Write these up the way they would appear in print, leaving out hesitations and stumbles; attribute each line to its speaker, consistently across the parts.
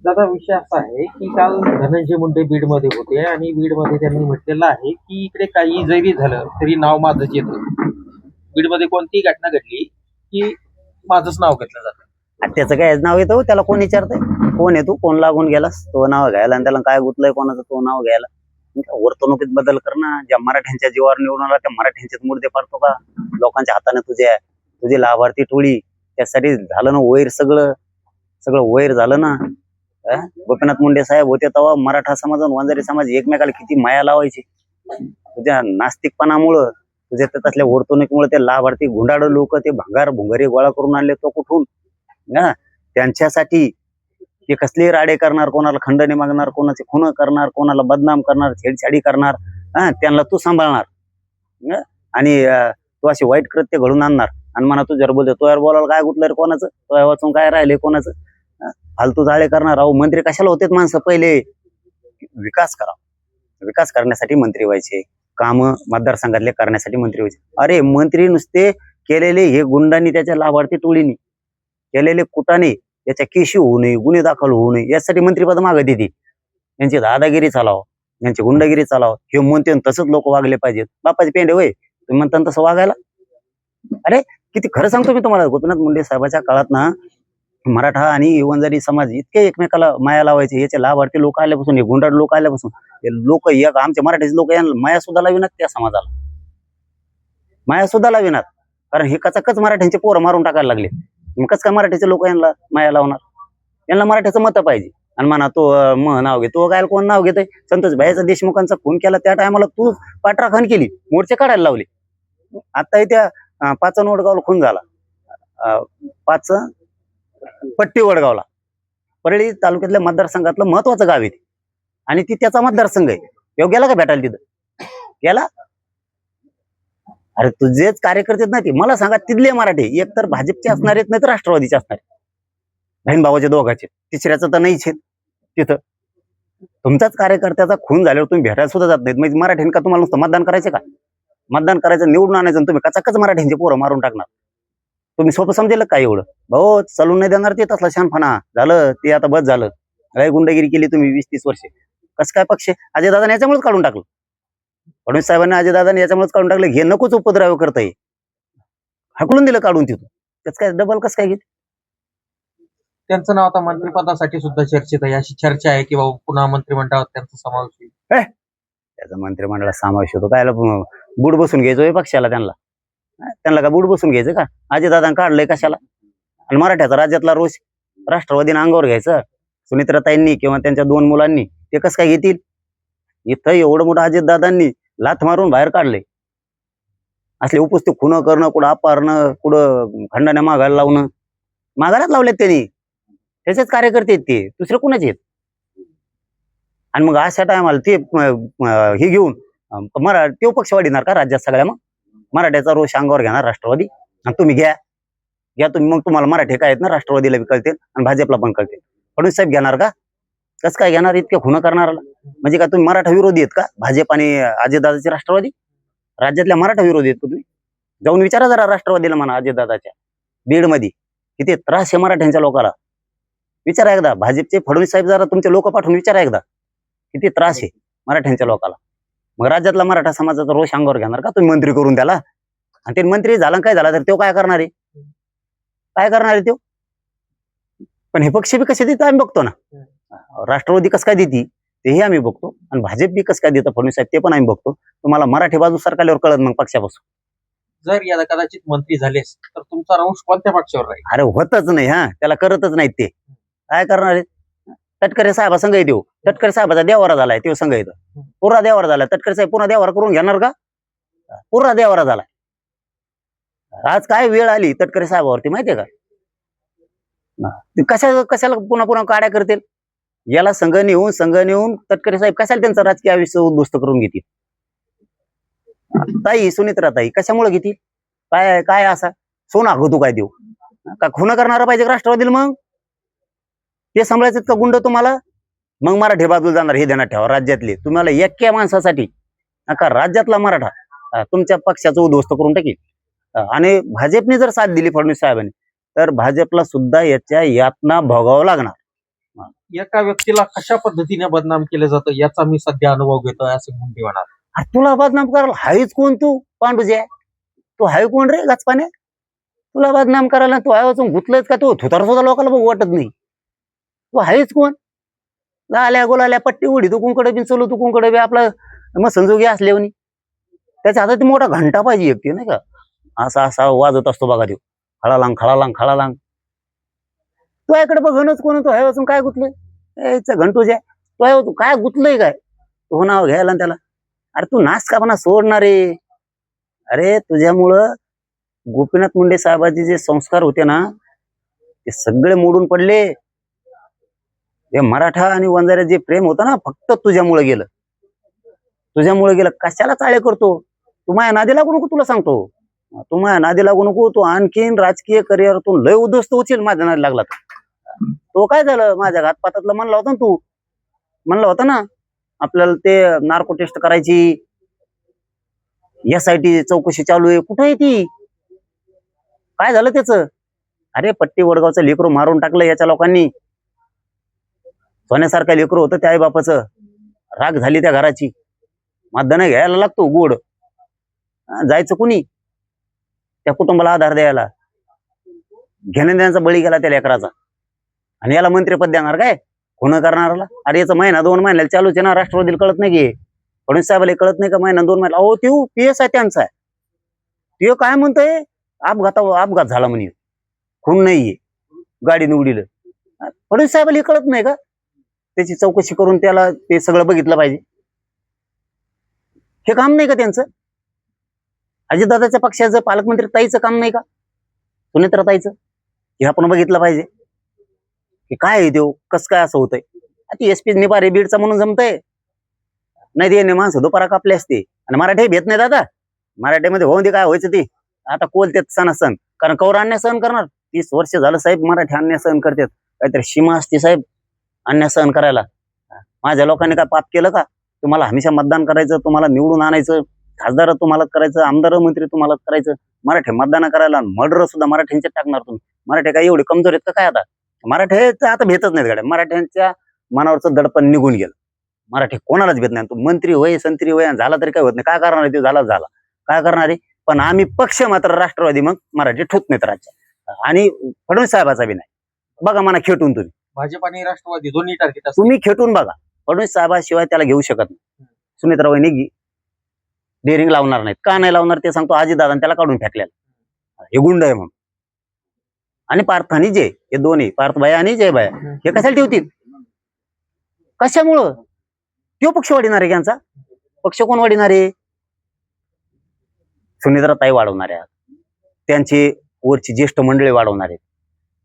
Speaker 1: दादा विषय असा आहे की काल धनंजय मुंडे बीडमध्ये होते आणि बीडमध्ये त्यांनी म्हटलेलं आहे की इकडे काही जरी झालं तरी नाव माझंच येतं. बीडमध्ये कोणतीही घटना घडली की माझंच नाव घेतलं जातं.
Speaker 2: त्याचं काय नाव येतं हो? त्याला कोण विचारतंय? कोण आहे तू? कोण लागून गेलास तो नाव घ्यायला? आणि त्याला काय गुतलंय कोणाचं तो नाव घ्यायला? वर्तणुकीत बदल कर ना. ज्या मराठ्यांच्या जीवावर निवडून आला त्या मराठ्यांचेच मुर्दे पाडतो का? लोकांच्या हाताने तुझी लाभार्थी टोळी त्यासाठी झालं ना वैर, सगळं सगळं वैर झालं ना. गोपीनाथ मुंडे साहेब होते तेव्हा मराठा समाज आणि वंजारी समाज एकमेकाला किती माया लावायची. तुझ्या नास्तिकपणामुळं, तुझ्या त्यातल्या वर्तणुकीमुळे ते लाभार्थी गुंडाळ लोक ते भंगार भुंगारी गोळा करून आणले तो कुठून ना. त्यांच्यासाठी ते कसले राडे करणार, कोणाला खंडणी मागणार, कोणाचे खून करणार, कोणाला बदनाम करणार, छेडछाडी करणार. त्यांना तू सांभाळणार आणि तू असे वाईट कृत्य घडून आणणार आणि म्हणा तू जर बोलतो तो यार बोलायला काय गुतलं रे कोणाचं, तो वाचून काय राहिले कोणाचं. फालतू जाळे करणार. अहो मंत्री कशाला होते माणसं? पहिले विकास करा, विकास करण्यासाठी मंत्री व्हायचे, काम मतदारसंघातले करण्यासाठी मंत्री व्हायचे. अरे मंत्री नुसते केलेले हे गुंडांनी त्याच्या लाभार्थी टोळीनी केलेले कुटाने याच्या केशी होऊ नये, गुन्हे दाखल होऊ नये यासाठी मंत्रीपद मागत येते. यांची दादागिरी चालाव, यांची गुंडागिरी चालाव हे म्हणते तसंच लोक वागले पाहिजेत. बापाचे पेंडे होय तुम्ही म्हणता तसं वागायला? अरे किती खरं सांगतो मी तुम्हाला, गोपीनाथ मुंडे साहेबाच्या काळात ना मराठा आणि वंजारी समाज इतके एकमेकाला माया लावायचे. याचे लाभार्थी लोक आल्यापासून, हे गुंडाळ लोक आल्यापासून हे लोक एक आमच्या मराठीचे लोक यांना माया सुद्धा लाविनात त्या समाजाला, माया सुद्धा लाविनात. कारण हे कचाकच मराठ्यांचे पोरं मारून टाकायला लागले. मग कसं काय मराठीचे लोक यांना माया लावणार? यांना मराठ्याचं मत पाहिजे. आणि म्हणा तो नाव घे, तो काय कोण नाव घेतोय? संतोष भाईचा देशमुखांचा खून केला त्या टायमाला तू पाठराखण केली, मोर्चे काढायला लावले. आता त्या 5 वडगावला खून झाला, 5 पट्टी वडगावला, परळी तालुक्यातल्या मतदारसंघातलं महत्वाचं गाव आहे ते आणि ती त्याचा मतदारसंघ आहे. येऊ गेला का भेटायला तिथं? गेला? अरे तुझेच कार्यकर्ते ना ते. मला सांगा तिथले मराठी एक तर भाजपचे असणार आहेत, नाही तर राष्ट्रवादीचे असणार आहेत. बहीण भावाचे दोघांचे, तिसऱ्याचं तर नाहीच आहे तिथं. तुमचाच कार्यकर्त्याचा खून झाल्यावर तुम्ही भेटायला सुद्धा जात नाहीत. म्हणजे मराठ्यांनी का तुम्हाला नुसतं मतदान करायचं का? मतदान करायचं, निवडून आणायचं आणि तुम्ही कचाकच मराठ्यांचे पोरं मारून टाकणार. तुम्ही सोपं समजेल का एवढं? भाऊ चालून नाही देणार ते तसला शहाणपणा. झालं ते आता बस झालं. काय गुंडगिरी केली तुम्ही 20-30 वर्षे. कसं काय पक्ष अजयदादाने याच्यामुळेच काढून टाकलं. फडणवीस साहेबांनी अजयदादाने याच्यामुळेच काढून टाकलं. हे नकोच उपद्रव करताय, हाकलून दिलं काढून तिथून. कसं काय डबल कसं काय घेत?
Speaker 1: त्यांचं नाव आता मंत्रिपदासाठी सुद्धा चर्चेत आहे. अशी चर्चा आहे की बाबा पुन्हा मंत्रिमंडळात त्यांचा समावेश होईल.
Speaker 2: त्याचा मंत्रिमंडळात समावेश होतो काय? बुड बसून घ्यायचोय पक्षाला त्यांना? त्यांना का बुड बसून घ्यायचं का? अजयदादांनी काढलंय कशाला? आणि मराठ्याचा राज्यातला रोष राष्ट्रवादीने अंगावर घ्यायचं. सुनित्राताईंनी किंवा त्यांच्या 2 मुलांनी ते कसं काय घेतील? इथं एवढं मोठं अजितदादांनी लाथ मारून बाहेर काढले. असले उपस्थित खुणं करणं, कुठं अपहरणं, कुठं खंडण्या मागायला लावणं, मागायलाच लावलेत त्यांनी. त्याचेच कार्यकर्ते आहेत ते, दुसरे कुणाचे आहेत? आणि मग अशा टायमाला ते हे घेऊन तो पक्ष वाढणार का राज्यात सगळ्या? मग मराठ्याचा रोष अंगावर घेणार राष्ट्रवादी आणि तुम्ही घ्या तुम्ही. मग तुम्हाला मराठी काय आहेत ना, राष्ट्रवादीला बी कळतील आणि भाजपला पण कळतील. फडणवीस साहेब घेणार का? कसं काय घेणार इतके खुणं करणारा? म्हणजे का तुम्ही मराठा विरोधी आहेत का? भाजप आणि अजितदादाचे राष्ट्रवादी राज्यातल्या मराठा विरोधी आहेत का तुम्ही? जाऊन विचारा जरा राष्ट्रवादीला म्हणा, अजितदादाच्या बीडमध्ये किती त्रास आहे मराठ्यांच्या लोकांना. विचारा एकदा. भाजपचे फडणवीस साहेब जरा तुमचे लोक पाठवून विचारा एकदा किती त्रास आहे मराठ्यांच्या लोकांना. मग राज्यातला मराठा समाजाचा रोष अंगावर घेणार का तुम्ही मंत्री करून त्याला? आणि ते मंत्री झाला काय झाला तर तो काय करणार आहे? काय करणार आहे तो? पण हे पक्ष बी कसे देतात आम्ही बघतो ना. राष्ट्रवादी कसं काय देते तेही आम्ही बघतो आणि भाजप बी कसं काय देतं फडणवीस साहेब ते पण आम्ही बघतो. तुम्हाला मराठी बाजू सरकारल्यावर कळत मग पक्षापासून.
Speaker 1: जर याला कदाचित मंत्री झालेस तर तुमचा रोष कोणत्या पक्षावर राहील?
Speaker 2: अरे होतच नाही. त्याला करतच नाहीत ते. काय करणार आहे? तटकरे साहेबा संघ येतो. तटकरे साहेबाचा देवारा झालाय, तो संघ येतो. पुरा देवारा झालाय. तटकरे साहेब पुन्हा देवारा करून घेणार का? पुरा देवारा झालाय. आज काय वेळ आली तटकरे साहेबावरती माहितीये का? कशाला पुन्हा पुन्हा काड्या करतील? याला संघ नेऊन तटकरे साहेब कशाला त्यांचं राजकीय आयुष्य उद्ध्वस्त करून घेतील? ताई सुनित्राताई कशामुळे घेतील? काय असा सोना तू काय देऊ का? खुना करणारा पाहिजे राष्ट्रवादीला? मग ते सांभाळायचं का गुंड तुम्हाला? मग मराठी बाजूला जाणार हे ध्यानात ठेवा. राज्यातले तुम्हाला एक्या माणसासाठी का राज्यातला मराठा तुमच्या पक्षाचं उद्ध्वस्त करून टाकील. आणि भाजपने जर साथ दिली फडणवीस साहेबांनी तर भाजपला सुद्धा याच्या यातना भोगावं लागणार.
Speaker 1: एका व्यक्तीला कशा पद्धतीने बदनाम केलं जातं याचा मी सध्या अनुभव घेतोय असं मुंडे म्हणाल.
Speaker 2: अरे तुला बदनाम करायला हायच कोण तू पांडुजे? तू हाय कोण रे गचपाने? तुला बदनाम करायला तू हाय वाचून गुतलंच का? तू थुतार सुद्धा लोकांना बघू वाटत नाही. तू हायच कोण? लाल्या गोलाल्या पट्टी उडी तू कुंकडे बी चलू तू कुंकडे बी आपला मग संजोगी असल्यावनी त्याच्या हातात मोठा घंटा पाहिजे एकटी नाही का? असा असा वाजत असतो बघा देऊ खळालांग खळालांग खळालांग. तू याकडे बघणच कोण? तू हाय वाचून काय गुतलंय? याचं घंटू जे तू आहे तू काय गुतलंय काय? तू नाव घ्यायला आणि त्याला अरे तू नाच का म्हणा सोडणार रे. अरे तुझ्यामुळं गोपीनाथ मुंडे साहेबाचे जे संस्कार होते ना ते सगळे मोडून पडले. हे मराठा आणि वंजाऱ्यात जे प्रेम होतं ना फक्त तुझ्यामुळे गेलं. तुझ्यामुळे गेलं. कशाला चाळे करतो तू? माझ्या नादी लागू नको तुला सांगतो. तू माझ्या नादी लागू नको. तू आणखीन राजकीय करिअरतून लय उद्ध्वस्त होशील माझ्या नादी लागला तर. तो काय झालं माझ्या घातपातातलं म्हणला होता ना तू? म्हणलं होता ना आपल्याला ते नार्को टेस्ट करायची SIT चौकशी चालू आहे. कुठे आहे ती? काय झालं त्याचं? अरे पट्टी वडगावचं लेकरू मारून टाकलं याच्या लोकांनी. सोन्यासारखं लेकरू होतं त्या आई बापाचं. राग झाली त्या घराची. मतदान घ्यायला लागतो गोड. जायचं कुणी त्या कुटुंबाला आधार द्यायला? घेण्याचा बळी गेला त्या लेकराचा. आणि याला मंत्रीपद देणार काय? कोण करणाराला? अरे याचा महिना 2 महिन्याला चालूच आहे ना. राष्ट्रवादीला कळत नाही की फडणवीस साहेबाला कळत नाही का महिना 2 महिना? अहो ते PSI त्यांचा आहे. ते काय म्हणतंय अपघात झाला म्हणे. खून नाहीये गाडी निवडील. फडणवीस साहेबाला कळत नाही का? त्याची चौकशी करून त्याला ते सगळं बघितलं पाहिजे. हे काम नाही का त्यांचं? अजितदादाच्या पक्षाचं पालकमंत्री ताईचं काम नाही का? सुनेत्रा ताईचं? हे आपण बघितलं पाहिजे की काय आहे देव कसं काय असं होतंय. ती SP निपारे बीडचा म्हणून जमतंय नाही ते माणसं दुपारा कापले असते. आणि मराठी भेट नाही दादा. मराठीमध्ये होऊन दे काय व्हायचं ते आता कोलते सण कारण कौर अन्याय सहन करणार. 30 वर्ष झालं साहेब मराठी अन्याय सहन करतात. काहीतरी सीमा असते साहेब अन्याय सहन करायला. माझ्या लोकांनी काय पाप केलं का? तुम्हाला हमेशा मतदान करायचं, तुम्हाला निवडून आणायचं, खासदार तुम्हाला करायचं, आमदार मंत्री तुम्हाला करायचं, मराठी मतदान करायला मर्डर सुद्धा मराठ्यांचे टाकणार तुम्ही. मराठी काय एवढे कमजोर आहेत का काय? आता मराठ्याचं आता भेटच नाहीत गाड्या. मराठ्यांच्या मनावरचं दडपण निघून गेलं. मराठी कोणालाच भेट नाही. तू मंत्री होय संत्री होय झाला तरी काय होत नाही. काय करणार आहे ते? झाला काय करणार आहे? पण आम्ही पक्ष मात्र राष्ट्रवादी मग मराठी ठोत नाहीत राज्यात. आणि फडणवीस साहेबाचा बी नाही. बघा म्हणा खेटून तुम्ही
Speaker 1: भाजप आणि राष्ट्रवादी दोन्ही टार्गेट
Speaker 2: तुम्ही खेटून बघा. फडणवीस साहेबाशिवाय त्याला घेऊ शकत नाही. सुनेत्रा वहिनी डेअरिंग लावणार नाहीत. का नाही लावणार ते सांगतो. अजितदादा त्याला काढून फेकलेला हे गुंड आहे म्हणून. आणि पार्थ आणि जय हे दोन्ही पार्थबाई आणि जयबाई हे कशाला ठेवतील? कशामुळं? तो पक्ष वाढणार आहे त्यांचा. पक्ष कोण वाढणार आहे? सुनेत्रा ताई वाढवणार आहेत. त्यांचे वरची ज्येष्ठ मंडळी वाढवणार आहेत.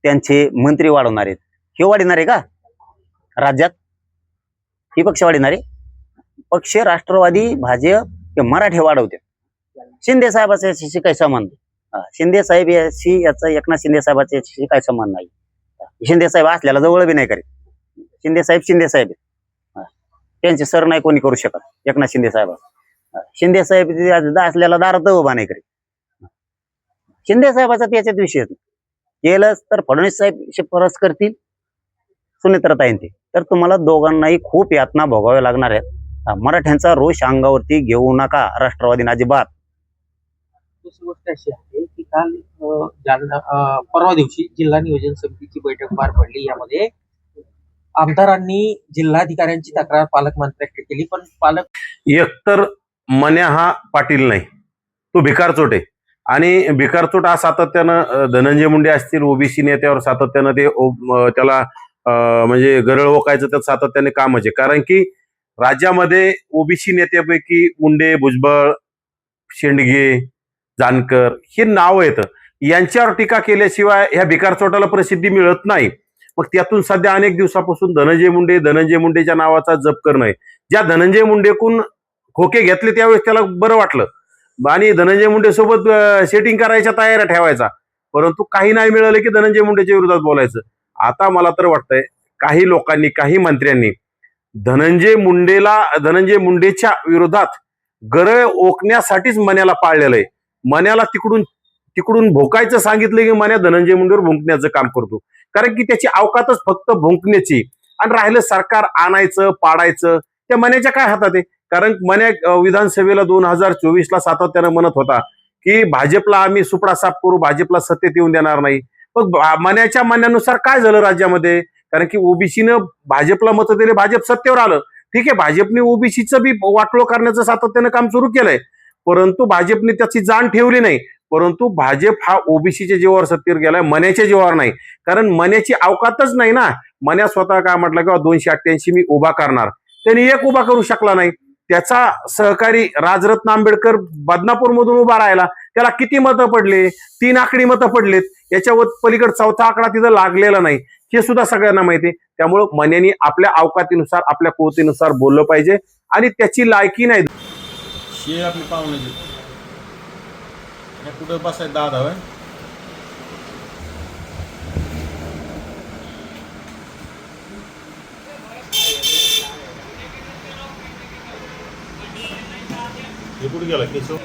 Speaker 2: त्यांचे मंत्री वाढवणार आहेत. हे वाढणार आहे का राज्यात? ही पक्ष वाढणार आहे? पक्ष राष्ट्रवादी भाजप हे मराठी वाढवते. शिंदे साहेबाचा याच्याशी काही संबंध? शिंदे साहेब याशी याचा एकनाथ शिंदे साहेबाचा याच्याशी काही संबंध नाही. शिंदे साहेब असल्याला जवळ बी नाही करीत. शिंदे साहेब त्यांचे सर नाही कोणी करू शकत. एकनाथ शिंदे साहेब शिंदे साहेब असल्याला दारात उभा नाही करीत. शिंदे साहेबाचा त्याच्यात विषय केलंच तर फडणवीस साहेब शिफारस करतील सुनेत्राताईंची तर तुम्हाला दोघांनाही खूप यातना भोगाव्या लागणार आहेत. मराठ्यांचा रोष अंगावरती घेऊ नका राष्ट्रवादीने अजिबात.
Speaker 1: दुसरी गोष्ट अशी आहे की काल जालना परवा दिवशी जिल्हा नियोजन समितीची बैठक पार पडली. यामध्ये आमदारांनी जिल्हाधिकाऱ्यांची तक्रार पालकमंत्र्यांकडे केली. पण पालक
Speaker 3: एकतर मन्या हा पाटील नाही, तो भिकारचोट आहे. आणि भिकारचोट हा सातत्यानं धनंजय मुंडे असतील ओबीसी नेत्यावर सातत्यानं ते त्याला म्हणजे गरळ ओकायचं त्यात सातत्याने कामच आहे. कारण की राज्यामध्ये ओबीसी नेत्यापैकी मुंडे, भुजबळ, शेंडगे, जानकर हे नाव येतं. यांच्यावर टीका केल्याशिवाय ह्या भिकारचोटाला प्रसिद्धी मिळत नाही. मग त्यातून सध्या अनेक दिवसापासून धनंजय मुंडेच्या नावाचा जप करणं. ज्या धनंजय मुंडेकून खोके घेतले त्यावेळेस त्याला बरं वाटलं आणि धनंजय मुंडे सोबत सेटिंग करायच्या तयाऱ्या ठेवायचा. परंतु काही नाही मिळालं की धनंजय मुंडेच्या विरोधात बोलायचं. आता मला तर वाटतंय काही लोकांनी काही मंत्र्यांनी धनंजय मुंडेच्या विरोधात गरळ ओकण्यासाठीच मन्याला पाळलेलं आहे. मन्याला तिकडून भोकायचं सांगितलं की मन्या धनंजय मुंडेवर भुंकण्याचं काम करतो. कारण की त्याची अवकातच फक्त भुंकण्याची. आणि राहिलं सरकार आणायचं पाडायचं, त्या मन्याच्या काय हातात आहे? कारण मन्या विधानसभेला 2024ला सातत्यानं म्हणत होता की भाजपला आम्ही सुपडा साफ करू, भाजपला सत्तेत येऊन देणार नाही. मग मन्याच्या म्हणण्यानुसार काय झालं राज्यामध्ये? कारण की ओबीसीनं भाजपला मतं दिले, भाजप सत्तेवर आलं. ठीक आहे, भाजपने ओबीसीचं बी वाटोळ करण्याचं सातत्यानं काम सुरू केलंय, परंतु भाजपने त्याची जाण ठेवली नाही. परंतु भाजप हा ओबीसीच्या जीवावर सत्तेवर गेलाय, मन्याच्या जीवावर नाही. कारण मन्याची अवकातच नाही ना. मन्या स्वतः काय म्हटलं किंवा 288 मी उभा करणार, त्यांनी एक उभा करू शकला नाही. त्याचा सहकारी राजरत्न आंबेडकर बदनापूरमधून उभा राहिला, त्याला किती मतं पडले? 3 आकडी मतं पडलेत. याच्यावर पलीकडे चौथा आकडा तिथं लागलेला नाही, हे सुद्धा सगळ्यांना माहिती. त्यामुळं मन्यानी आपल्या अवकातीनुसार आपल्या कुवतीनुसार बोललं पाहिजे आणि त्याची लायकी नाही.
Speaker 4: शे आपली पाहुणे कुठं बसायचं दादा होय? हे कुठे गेला केशव?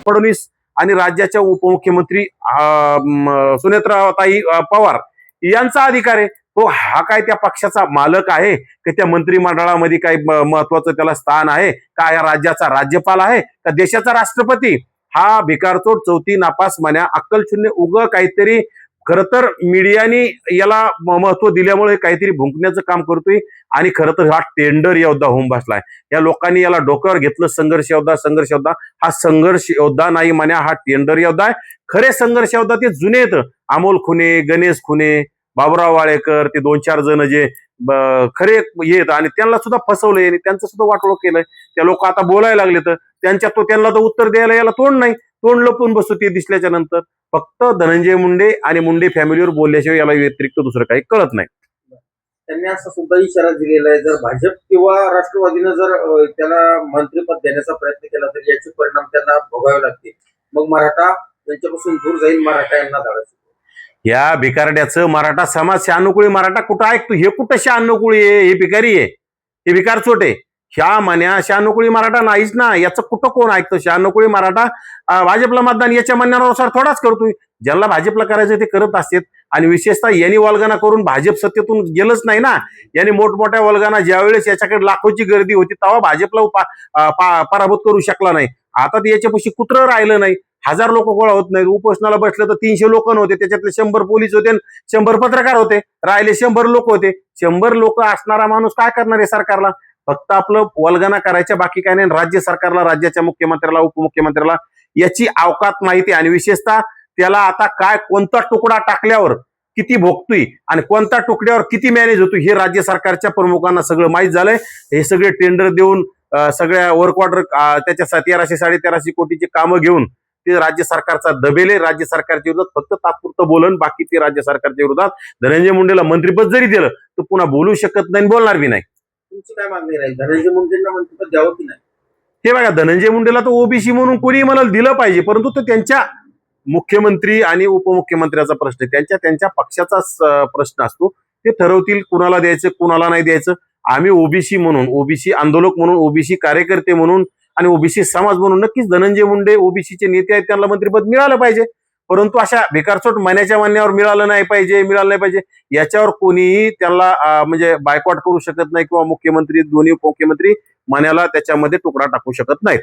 Speaker 3: फडणवीस आणि राज्याच्या उपमुख्यमंत्री सुनेत्राताई पवार यांचा अधिकार आहे. तो हा काय त्या पक्षाचा मालक आहे की त्या मंत्रिमंडळामध्ये काही महत्वाचं त्याला स्थान आहे का? या राज्याचा राज्यपाल आहे का देशाचा राष्ट्रपती? हा भिकारचोट चौथी नापास मन्या अक्कलशून्य उग काहीतरी, खरं तर मीडियाने याला महत्व दिल्यामुळे काहीतरी भुंकण्याचं काम करतोय. आणि खरं तर हा टेंडर योद्धा होऊन बसलाय. या लोकांनी याला डोक्यावर घेतलं, संघर्ष योद्धा संघर्ष योद्धा. हा संघर्ष योद्धा नाही मन्या, हा टेंडर योद्धा आहे. खरे संघर्ष योद्धा ते जुने आहेत, अमोल खुने, गणेश खुने, बाबुराव वाळेकर, ते 2-4 जण जे खरे येत आणि त्यांना सुद्धा फसवलंय आणि त्यांचं सुद्धा वाटोळ केलंय. त्या लोक आता बोलायला लागले तर त्यांना तर उत्तर द्यायला याला तोंड नाही. तोंड लपून बसू ते दिसल्याच्या नंतर. फक्त धनंजय मुंडे आणि मुंडे फॅमिलीवर बोलल्याशिवाय याला व्यतिरिक्त दुसरं काही कळत नाही.
Speaker 1: त्यांनी असा सुद्धा इशारा दिलेला आहे, जर भाजप किंवा राष्ट्रवादीनं जर त्याला मंत्रिपद देण्याचा प्रयत्न केला तर याचे परिणाम त्यांना भोगावे लागतील. मग मराठा यांच्यापासून दूर जाईल, मराठा यांना धाडस.
Speaker 3: या भिकारड्याचं मराठा समाज शहानुकुळी मराठा कुठं ऐकतो? हे कुठं शहानुकुळी आहे? हे भिकारी आहे, हे भिकारचोट आहे. ह्या मन्या शहानुकुळी मराठा नाहीच ना. याचं कुठं कोण ऐकतं? शहानुकुळी मराठा भाजपला मतदान याच्या म्हणण्यानुसार थोडाच करतोय. ज्यांना भाजपला करायचं ते करत असतात. आणि विशेषतः यांनी वल्गना करून भाजप सत्तेतून गेलंच नाही ना. यांनी मोठमोठ्या वल्गना ज्यावेळेस याच्याकडे लाखोची गर्दी होती तेव्हा भाजपला पराभूत करू शकला नाही. आता ते याच्यापाशी कुत्रं राहिलं नाही. 1000 लोक गोळा होत नाहीत. उपोषणाला बसलं तर 300 लोक नव्हते, त्याच्यातले 100 पोलीस होते, 100 पत्रकार होते, राहिले 100 लोक होते. 100 लोक असणारा माणूस काय करणार आहे सरकारला? फक्त आपलं वल्गना करायच्या, बाकी काय नाही. राज्य सरकारला, राज्याच्या मुख्यमंत्र्याला, उपमुख्यमंत्र्याला याची अवकात माहिती. आणि विशेषतः त्याला आता काय कोणता तुकडा टाकल्यावर किती भोगतोय आणि कोणत्या तुकड्यावर किती मॅनेज होतोय हे राज्य सरकारच्या प्रमुखांना सगळं माहीत झालंय. हे सगळे टेंडर देऊन सगळ्या वर्क ऑर्डर त्याच्या 1300-1350 कोटीची कामं घेऊन ते राज्य सरकारचा दबेले. राज्य सरकारच्या विरोधात फक्त तात्पुरतं बोलन, बाकी ते राज्य सरकारच्या विरोधात. धनंजय मुंडेला मंत्रिपद जरी दिलं तर पुन्हा बोलू शकत नाही, बोलणार बी नाही.
Speaker 1: तुमची काय मागणी राहील? धनंजय मुंडेंना मंत्रिपद द्यावं की नाही?
Speaker 3: हे बघा, धनंजय मुंडेला तर ओबीसी म्हणून कोणी मला दिलं पाहिजे, परंतु तो त्यांच्या मुख्यमंत्री आणि उपमुख्यमंत्र्याचा प्रश्न, त्यांच्या पक्षाचा प्रश्न असतो. ते ठरवतील कुणाला द्यायचं कुणाला नाही द्यायचं. आम्ही ओबीसी म्हणून, ओबीसी आंदोलक म्हणून, ओबीसी कार्यकर्ते म्हणून आणि ओबीसी समाज म्हणून नक्कीच धनंजय मुंडे ओबीसीचे नेते आहेत, त्यांना मंत्रिपद मिळालं पाहिजे. परंतु अशा भिकारचोट मन्याच्या म्हणण्यावर मिळालं नाही पाहिजे याच्यावर कोणीही त्यांना म्हणजे बायकॉट करू शकत नाही किंवा मुख्यमंत्री दोन्ही उपमुख्यमंत्री मन्याला त्याच्यामध्ये तुकडा टाकू शकत नाहीत.